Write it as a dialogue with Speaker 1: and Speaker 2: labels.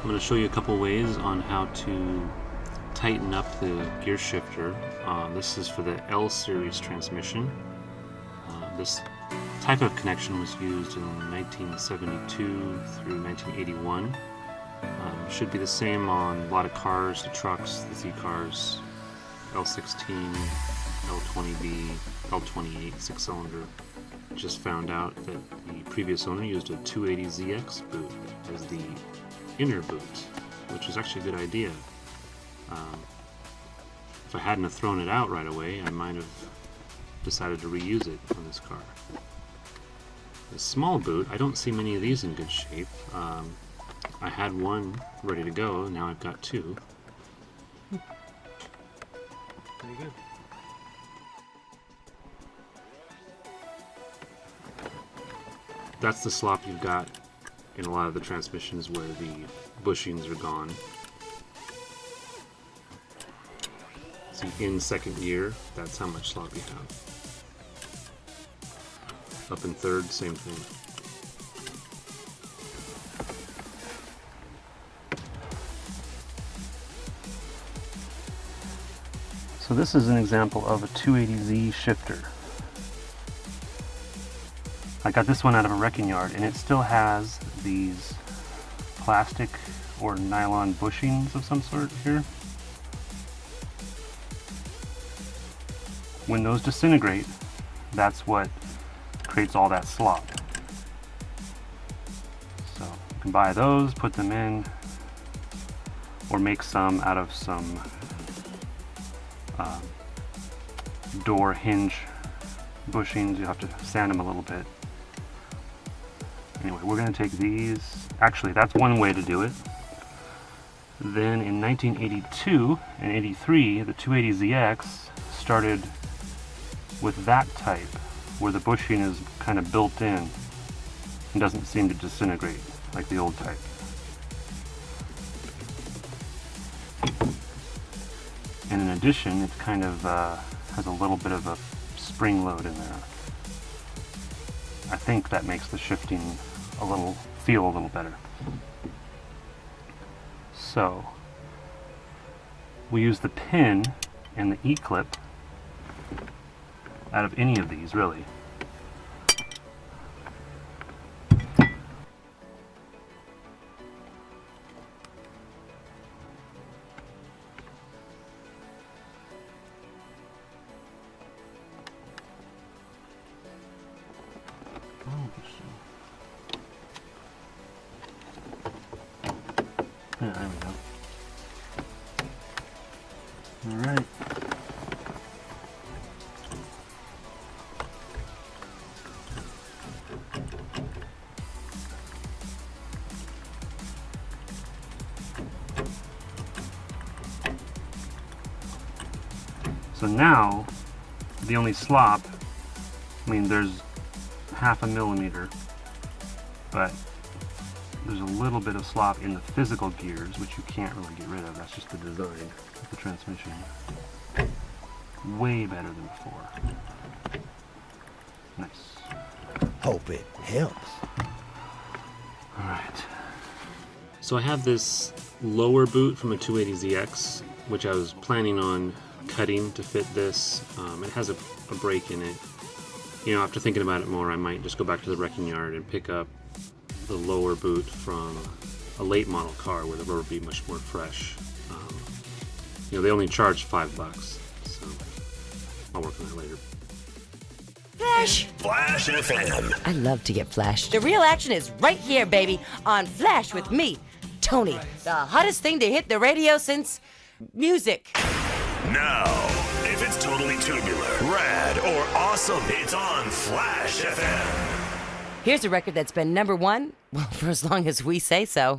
Speaker 1: I'm going to show you a couple ways on how to tighten up the gear shifter. This is for the L-series transmission. This type of connection was used in 1972 through 1981. Should be the same on a lot of cars, the trucks, the Z cars, L16, L20B, L28 6-cylinder. Just found out that the previous owner used a 280ZX boot as the inner boot, which is actually a good idea. If I hadn't have thrown it out right away, I might have decided to reuse it on this car. The small boot, I don't see many of these in good shape. I had one ready to go, now I've got two. Pretty good. That's the slop you've got in a lot of the transmissions where the bushings are gone. So in second gear, that's how much slop you have. Up in third, same thing. So this is an example of a 280Z shifter. I got this one out of a wrecking yard, and it still has these plastic or nylon bushings of some sort here. When those disintegrate, that's what creates all that slop. So you can buy those, put them in, or make some out of some door hinge bushings. You have to sand them a little bit. Anyway, we're going to take these. Actually, that's one way to do it. Then in 1982 and 83, the 280ZX started with that type, where the bushing is kind of built in and doesn't seem to disintegrate like the old type. And in addition, it kind of has a little bit of a spring load in there. I think that makes the shifting feel a little better. So we use the pin and the E-clip out of any of these, really. Yeah, there we go. All right. So now, the only slop, I mean, there's 0.5 millimeter, but there's a little bit of slop in the physical gears, which you can't really get rid of. That's just the design of the transmission. Way better than before. Nice.
Speaker 2: Hope it helps.
Speaker 1: All right. So I have this lower boot from a 280ZX, which I was planning on cutting to fit this. It has a break in it. You know, after thinking about it more, I might just go back to the wrecking yard and pick up the lower boot from a late model car where the rubber would be much more fresh. You know, they only charge $5, so I'll work on that later.
Speaker 3: Flash!
Speaker 2: Flash FM.
Speaker 3: I love to get flashed. The real action is right here, baby, on Flash with me, Tony, the hottest thing to hit the radio since music.
Speaker 2: Now, if it's totally tubular, rad, or awesome, it's on Flash FM.
Speaker 3: Here's a record that's been #1, well, for as long as we say so.